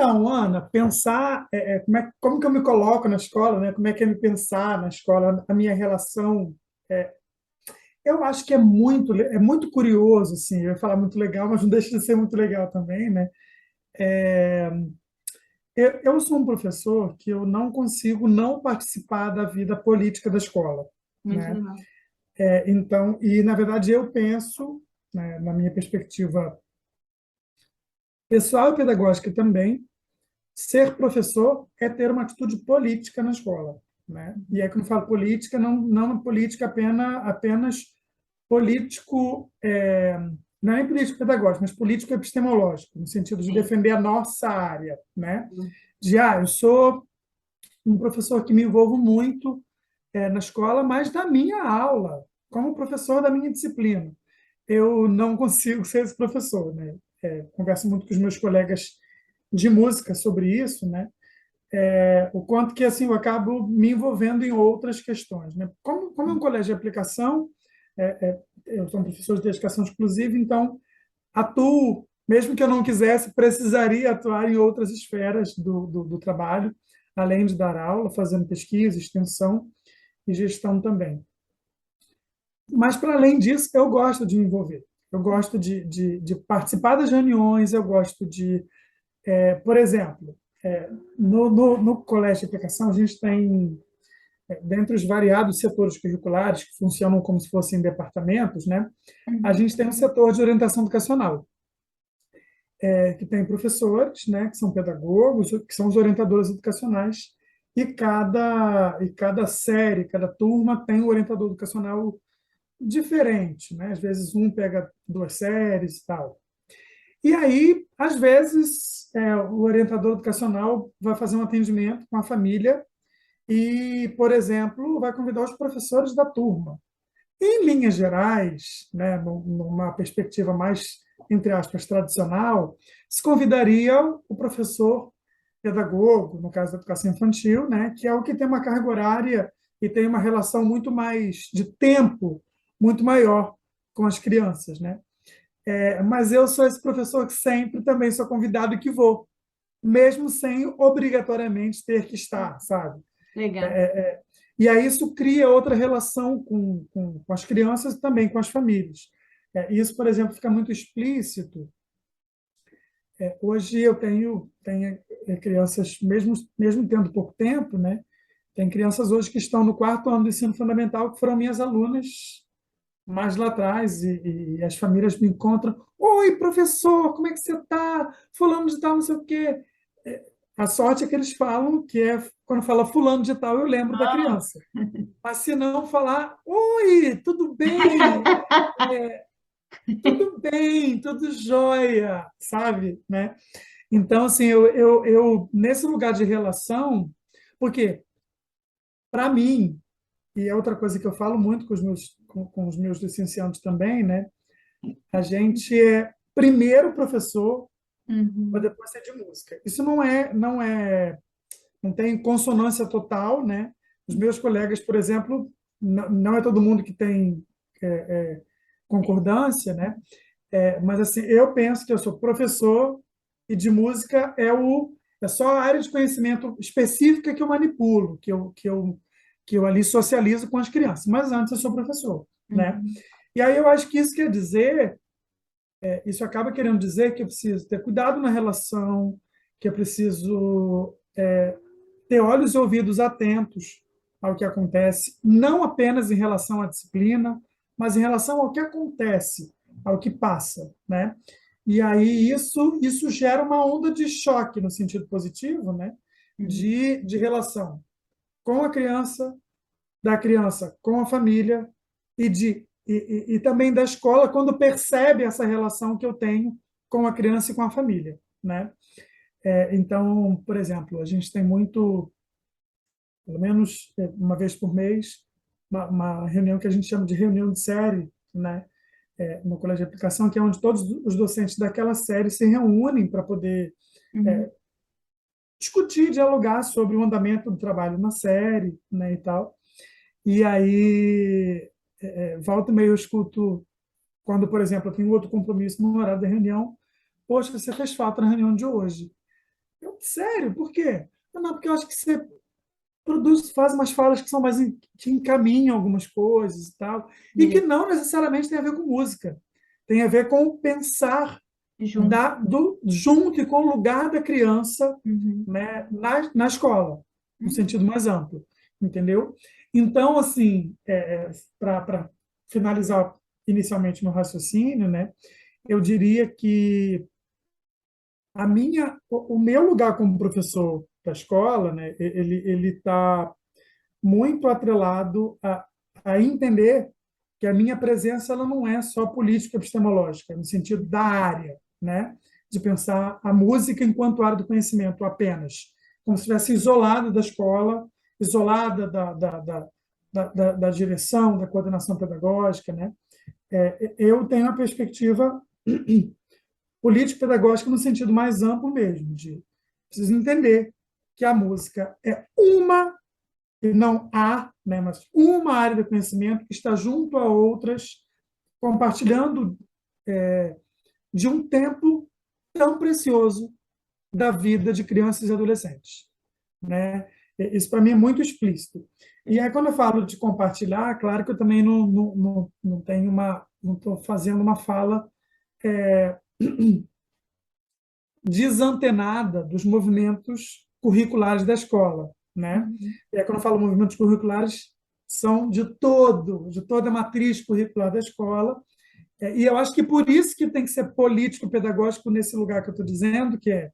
Então, Ana, pensar como que eu me coloco na escola, né? Como é que é me pensar na escola, a minha relação. Eu acho que é muito curioso, assim. Eu ia falar muito legal, mas não deixa de ser muito legal também, né? Eu sou um professor que eu não consigo não participar da vida política da escola, Muito né? legal. Então, e na verdade eu penso, né, na minha perspectiva pessoal e pedagógica também, ser professor é ter uma atitude política na escola, né? E é que eu falo política, não política apenas político, não é político pedagógico, mas político epistemológico, no sentido de Sim. defender a nossa área, né? Eu sou um professor que me envolvo muito na escola, mas da minha aula, como professor da minha disciplina. Eu não consigo ser esse professor, né? Converso muito com os meus colegas de música sobre isso, né? O quanto que assim eu acabo me envolvendo em outras questões, né? Como é um colégio de aplicação, eu sou um professor de dedicação exclusiva, então atuo, mesmo que eu não quisesse, precisaria atuar em outras esferas do trabalho, além de dar aula, fazendo pesquisa, extensão e gestão também. Mas, para além disso, eu gosto de me envolver. Eu gosto de participar das reuniões, eu gosto por exemplo, no colégio de aplicação, a gente tem, dentre os variados setores curriculares que funcionam como se fossem departamentos, né? A Uhum. gente tem um setor de orientação educacional, que tem professores, né, que são pedagogos, que são os orientadores educacionais, e cada série, cada turma tem um orientador educacional diferente, né? Às vezes um pega duas séries e tal. E aí, às vezes, o orientador educacional vai fazer um atendimento com a família e, por exemplo, vai convidar os professores da turma. Em linhas gerais, né, numa perspectiva mais, entre aspas, tradicional, se convidaria o professor pedagogo, no caso da educação infantil, né, que é o que tem uma carga horária e tem uma relação muito mais de tempo, muito maior com as crianças, né? Mas eu sou esse professor que sempre também sou convidado e que vou, mesmo sem obrigatoriamente ter que estar, sabe? Legal. E aí isso cria outra relação com as crianças e também com as famílias. Isso, por exemplo, fica muito explícito. Hoje eu tenho crianças, mesmo tendo pouco tempo, né? Tem crianças hoje que estão no quarto ano do ensino fundamental que foram minhas alunas mais lá atrás e as famílias me encontram. Oi, professor, como é que você está? Fulano de tal, não sei o quê. A sorte é que eles falam que quando fala fulano de tal, eu lembro da Ah. criança. Mas se não falar, oi, tudo bem? Tudo bem, tudo jóia, sabe? Né? Então, assim, nesse lugar de relação, porque, para mim, e é outra coisa que eu falo muito com os meus licenciados também, né? A gente é primeiro professor para Uhum. depois ser de música. Isso não tem consonância total, né? Os meus colegas, por exemplo, não é todo mundo que tem é, é, concordância, né? Mas assim, eu penso que eu sou professor e de música é só a área de conhecimento específica que eu manipulo, que eu ali socializo com as crianças. Mas antes eu sou professor, né? Uhum. E aí eu acho que isso quer dizer isso acaba querendo dizer que eu preciso ter cuidado na relação, que eu preciso ter olhos e ouvidos atentos ao que acontece, não apenas em relação à disciplina, mas em relação ao que acontece, ao que passa, né? E aí isso gera uma onda de choque no sentido positivo, né? Uhum. De relação com a criança, da criança com a família e também da escola quando percebe essa relação que eu tenho com a criança e com a família, né? Então, por exemplo, a gente tem muito, pelo menos uma vez por mês, uma reunião que a gente chama de reunião de série, né? No colégio de aplicação, que é onde todos os docentes daquela série se reúnem para poder Uhum. discutir, dialogar sobre o andamento do trabalho na série, né, e tal. E aí, volta e meia eu escuto, quando, por exemplo, eu tenho outro compromisso no horário da reunião, poxa, você fez falta na reunião de hoje. sério, por quê? Não, porque eu acho que você produz, faz umas falas que são mais que encaminham algumas coisas e tal, e que Dire- não necessariamente tem a ver com música. Tem a ver com o pensar Junto. junto e com o lugar da criança, Uhum. né, na escola, no Uhum. sentido mais amplo, entendeu? Então, assim, para finalizar inicialmente meu raciocínio, né, eu diria que o meu lugar como professor da escola, né, ele está muito atrelado a entender que a minha presença ela não é só política epistemológica, no sentido da área, né? De pensar a música enquanto área do conhecimento apenas, como se estivesse isolada da escola, isolada da direção, da coordenação pedagógica, né? Eu tenho uma perspectiva político-pedagógica no sentido mais amplo mesmo, de preciso entender que a música é uma e não há, né, mas uma área do conhecimento que está junto a outras, compartilhando de um tempo tão precioso da vida de crianças e adolescentes, né? Isso para mim é muito explícito. E aí quando eu falo de compartilhar, claro que eu também não tenho não estou fazendo uma fala desantenada dos movimentos curriculares da escola, né? Uhum. E aí, quando eu falo movimentos curriculares, são de toda a matriz curricular da escola. E eu acho que por isso que tem que ser político-pedagógico nesse lugar que eu estou dizendo, que é,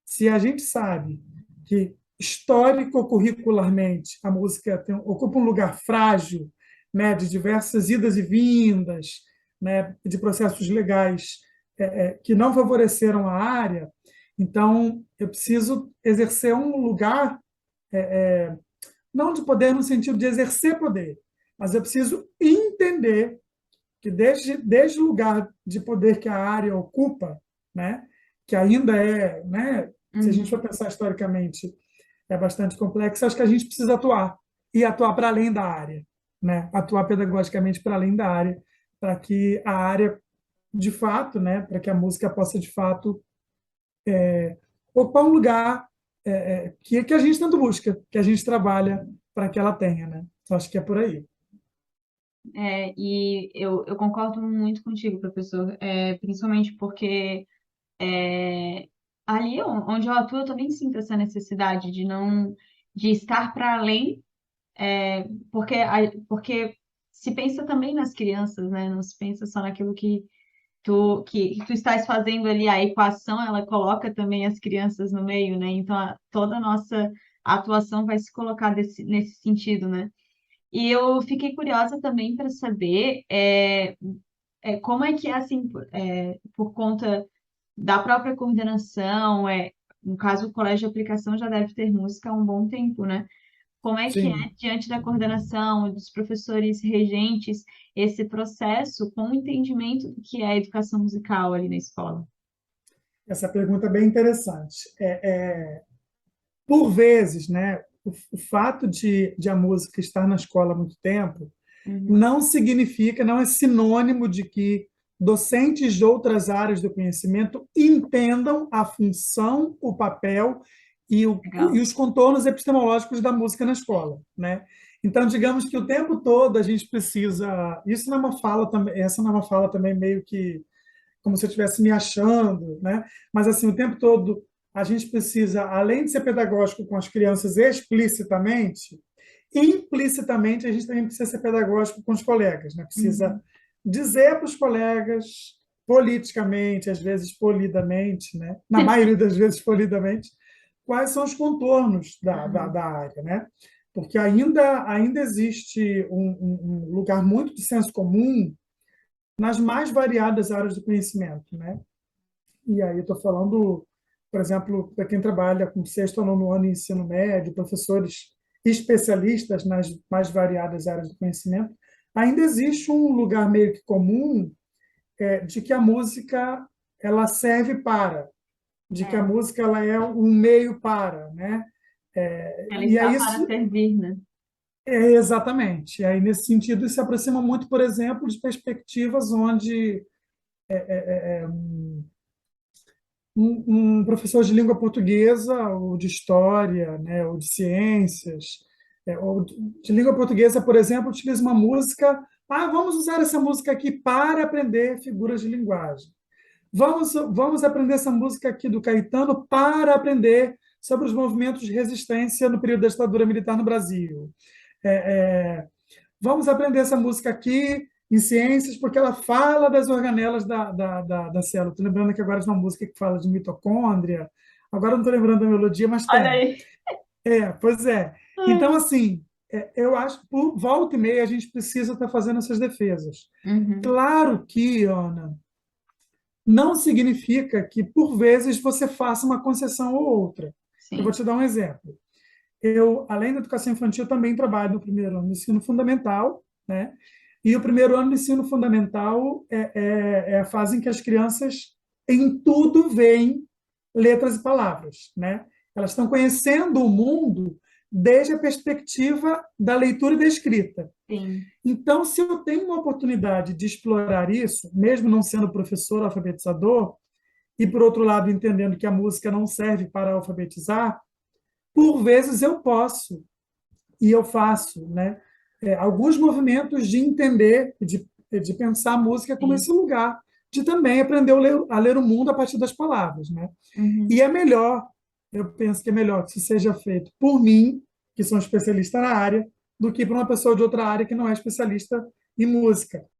se a gente sabe que histórico-curricularmente a música ocupa um lugar frágil, né, de diversas idas e vindas, né, de processos legais que não favoreceram a área, então eu preciso exercer um lugar, não de poder no sentido de exercer poder, mas eu preciso entender que desde o lugar de poder que a área ocupa, né, que ainda é, né, se a gente for Uhum. pensar historicamente, é bastante complexo, acho que a gente precisa atuar, e atuar para além da área, né, atuar pedagogicamente para além da área, para que a área, de fato, né, para que a música possa, de fato, ocupar um lugar que a gente tanto busca, que a gente trabalha para que ela tenha, né? Eu acho que é por aí. E eu concordo muito contigo, professor, principalmente porque ali onde eu atuo, eu também sinto essa necessidade de não de estar para além, porque se pensa também nas crianças, né? Não se pensa só naquilo que tu estás fazendo ali, a equação, ela coloca também as crianças no meio, né? Então, toda a nossa atuação vai se colocar nesse sentido, né? E eu fiquei curiosa também para saber como é que é assim, por conta da própria coordenação, no caso, o colégio de aplicação já deve ter música há um bom tempo, né? Como é que é, Sim, diante da coordenação, dos professores regentes, esse processo com o entendimento do que é a educação musical ali na escola? essa pergunta é bem interessante. Por vezes, né, o fato de a música estar na escola há muito tempo Uhum. não significa, não é sinônimo de que docentes de outras áreas do conhecimento entendam a função, o papel e Legal. os contornos epistemológicos da música na escola, né? Então, digamos que o tempo todo a gente precisa. Isso não é uma fala também, essa não é uma fala também meio que como se eu estivesse me achando, né? Mas assim, o tempo todo a gente precisa, além de ser pedagógico com as crianças explicitamente, implicitamente a gente também precisa ser pedagógico com os colegas, né? Precisa Uhum. dizer para os colegas politicamente, às vezes polidamente, né? Na maioria das vezes polidamente, quais são os contornos Uhum. da área, né? Porque ainda existe um lugar muito de senso comum nas mais variadas áreas do conhecimento, né? E aí eu estou falando, por exemplo, para quem trabalha com sexto ou nono ano de ensino médio, professores especialistas nas mais variadas áreas do conhecimento, ainda existe um lugar meio que comum de que a música ela serve para, de que a É, música ela é um meio para, né? ela E está aí para isso servir, né? exatamente. E aí nesse sentido isso se aproxima muito, por exemplo, de perspectivas onde um professor de língua portuguesa, ou de história, né, ou de ciências, ou de língua portuguesa, por exemplo, utiliza uma música. Ah, vamos usar essa música aqui para aprender figuras de linguagem. Vamos aprender essa música aqui do Caetano para aprender sobre os movimentos de resistência no período da ditadura militar no Brasil. É, é, vamos aprender essa música aqui em ciências, porque ela fala das organelas da célula. Estou lembrando aqui agora de uma música que fala de mitocôndria. Agora não estou lembrando da melodia, mas Olha tem. aí. Pois é. Então, assim, eu acho que por volta e meia a gente precisa estar fazendo essas defesas. Uhum, Claro que, Ana, não significa que, por vezes, você faça uma concessão ou outra. Eu vou sim. te dar um exemplo. Eu, além da educação infantil, também trabalho no primeiro ano do ensino fundamental, né? E o primeiro ano do ensino fundamental é a fase em que as crianças, em tudo, veem letras e palavras, né? Elas estão conhecendo o mundo desde a perspectiva da leitura e da escrita. Sim. Então, se eu tenho uma oportunidade de explorar isso, mesmo não sendo professor alfabetizador, e por outro lado entendendo que a música não serve para alfabetizar, por vezes eu posso e eu faço, né? Alguns movimentos de entender, de pensar a música como Sim. esse lugar, de também aprender a ler o mundo a partir das palavras, né? E Uhum. é melhor, eu penso que é melhor que isso seja feito por mim, que sou um especialista na área, do que por uma pessoa de outra área que não é especialista em música.